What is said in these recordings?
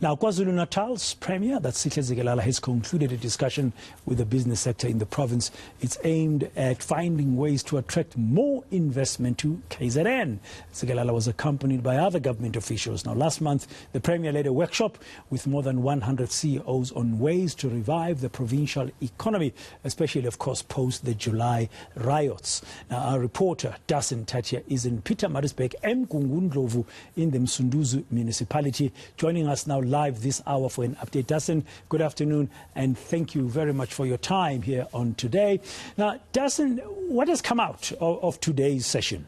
Now, KwaZulu-Natal's Premier, that's Sihle Zikalala, has concluded a discussion with the business sector in the province. It's aimed at finding ways to attract more investment to KZN. Zikalala was accompanied by other government officials. Now, last month, the Premier led a workshop with more than 100 CEOs on ways to revive the provincial economy, especially, of course, post the July riots. Now, our reporter, Dasen Thathiah, is in Pietermaritzburg, Mgungundlovu, in the Msunduzi municipality, joining us now live this hour for an update. Dasen, good afternoon, and thank you very much for your time here on Today. Now, Dasen, what has come out of today's session?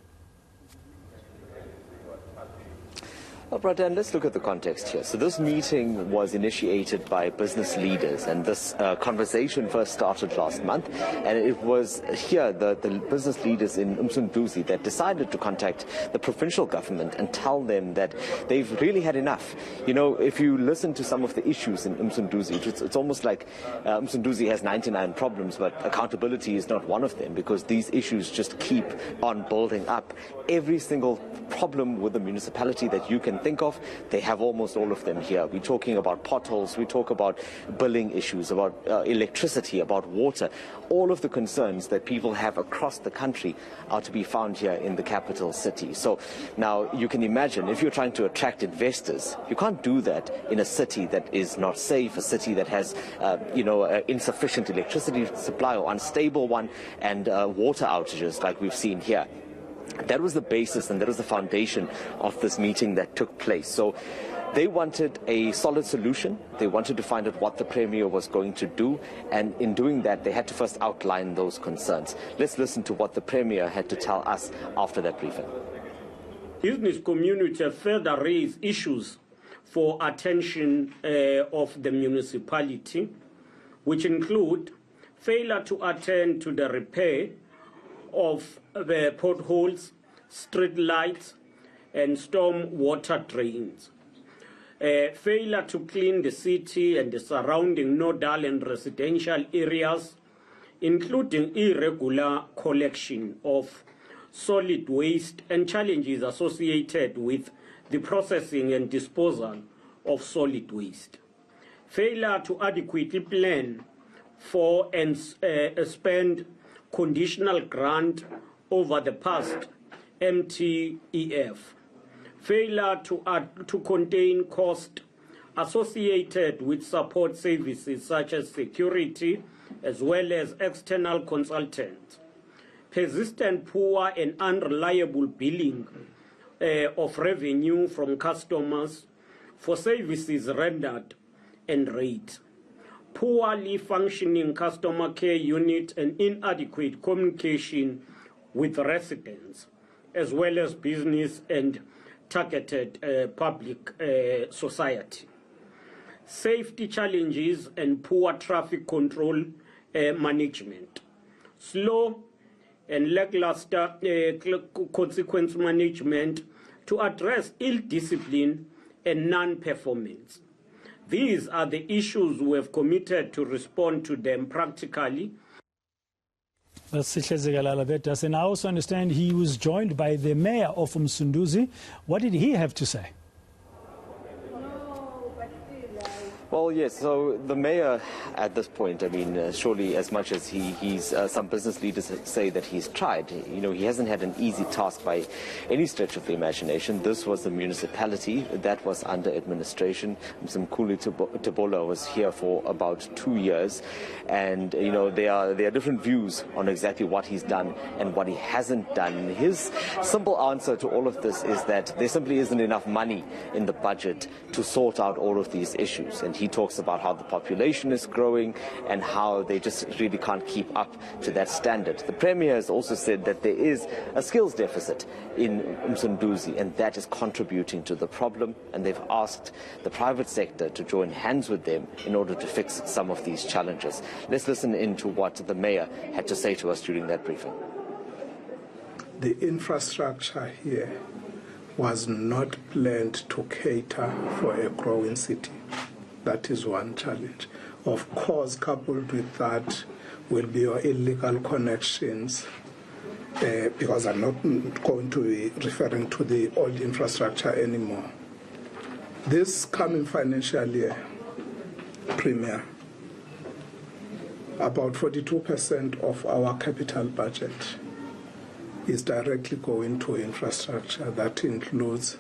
Well, brother, let's look at the context here. So this meeting was initiated by business leaders, and this conversation first started last month, and it was here the business leaders in Msunduzi that decided to contact the provincial government and tell them that they've really had enough. You know, if you listen to some of the issues in Msunduzi, it's almost like Msunduzi has 99 problems, but accountability is not one of them, because these issues just keep on building up. Every single problem with the municipality that you can think of, they have almost all of them here. We're talking about potholes, we talk about billing issues, about electricity, about water. All of the concerns that people have across the country are to be found here in the capital city. So now you can imagine, if you're trying to attract investors, you can't do that in a city that is not safe, a city that has insufficient electricity supply or unstable one, and water outages like we've seen here. That was the basis and that was the foundation of this meeting that took place. So they wanted a solid solution. They wanted to find out what the Premier was going to do, and in doing that, they had to first outline those concerns. Let's listen to what the Premier had to tell us after that briefing. Business community further raised issues for attention of the municipality, which include failure to attend to the repair of the potholes, street lights, and storm water drains. Failure to clean the city and the surrounding nodal and residential areas, including irregular collection of solid waste and challenges associated with the processing and disposal of solid waste. Failure to adequately plan for and spend conditional grant over the past MTEF. Failure to contain cost associated with support services such as security as well as external consultants. Persistent poor and unreliable billing of revenue from customers for services rendered and rates. Poorly functioning customer care unit and inadequate communication with residents, as well as business and targeted public society. Safety challenges and poor traffic control management. Slow and lackluster consequence management to address ill discipline and non-performance. These are the issues we have committed to respond to them practically. That's Sihle Zikalala, and I also understand he was joined by the mayor of Msunduzi. What did he have to say? Well, yes, so the mayor at this point, I mean, surely as much as he's some business leaders say that he's tried, you know, he hasn't had an easy task by any stretch of the imagination. This was the municipality that was under administration. Mzimkhulu Tebola was here for about 2 years, and, you know, there are different views on exactly what he's done and what he hasn't done. His simple answer to all of this is that there simply isn't enough money in the budget to sort out all of these issues. And he talks about how the population is growing and how they just really can't keep up to that standard. The Premier has also said that there is a skills deficit in Msunduzi, and that is contributing to the problem, and they've asked the private sector to join hands with them in order to fix some of these challenges. Let's listen into what the Mayor had to say to us during that briefing. The infrastructure here was not planned to cater for a growing city. That is one challenge. Of course, coupled with that will be your illegal connections, because I'm not going to be referring to the old infrastructure anymore. This coming financial year, Premier, about 42% of our capital budget is directly going to infrastructure. That includes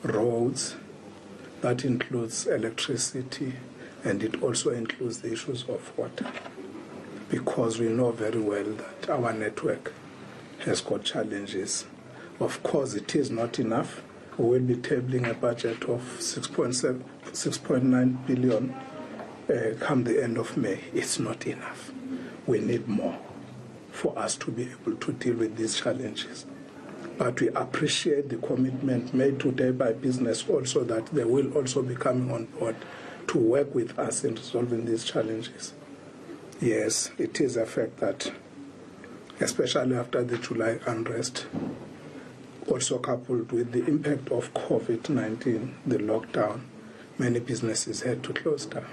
roads, that includes electricity, and it also includes the issues of water, because we know very well that our network has got challenges. Of course, it is not enough. We will be tabling a budget of 6.9 billion come the end of May. It's not enough. We need more for us to be able to deal with these challenges. But we appreciate the commitment made today by business also, that they will also be coming on board to work with us in resolving these challenges. Yes, it is a fact that, especially after the July unrest, also coupled with the impact of COVID-19, the lockdown, many businesses had to close down.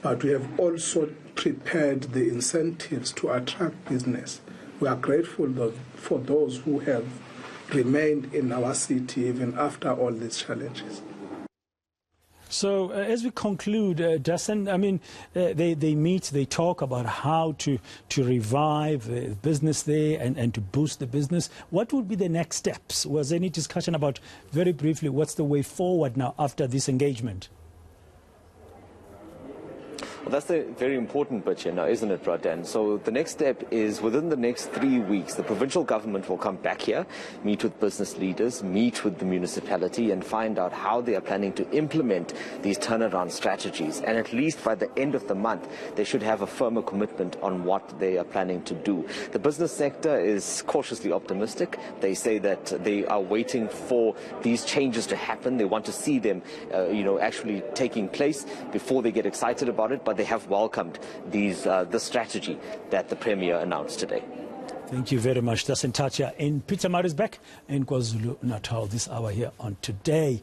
But we have also prepared the incentives to attract business. We are grateful for those who have remained in our city even after all these challenges. So as we conclude, Dasen, I mean, they meet, they talk about how to revive business there and to boost the business. What would be the next steps? Was there any discussion about, very briefly, what's the way forward now after this engagement? Well, that's the very important bit here now, isn't it, Radan? So the next step is, within the next 3 weeks, the provincial government will come back here, meet with business leaders, meet with the municipality, and find out how they are planning to implement these turnaround strategies. And at least by the end of the month, they should have a firmer commitment on what they are planning to do. The business sector is cautiously optimistic. They say that they are waiting for these changes to happen. They want to see them, actually taking place before they get excited about it. But they have welcomed the strategy that the Premier announced today. Thank you very much. Dasen Thathiah in Pietermaritzburg in KwaZulu-Natal this hour here on Today.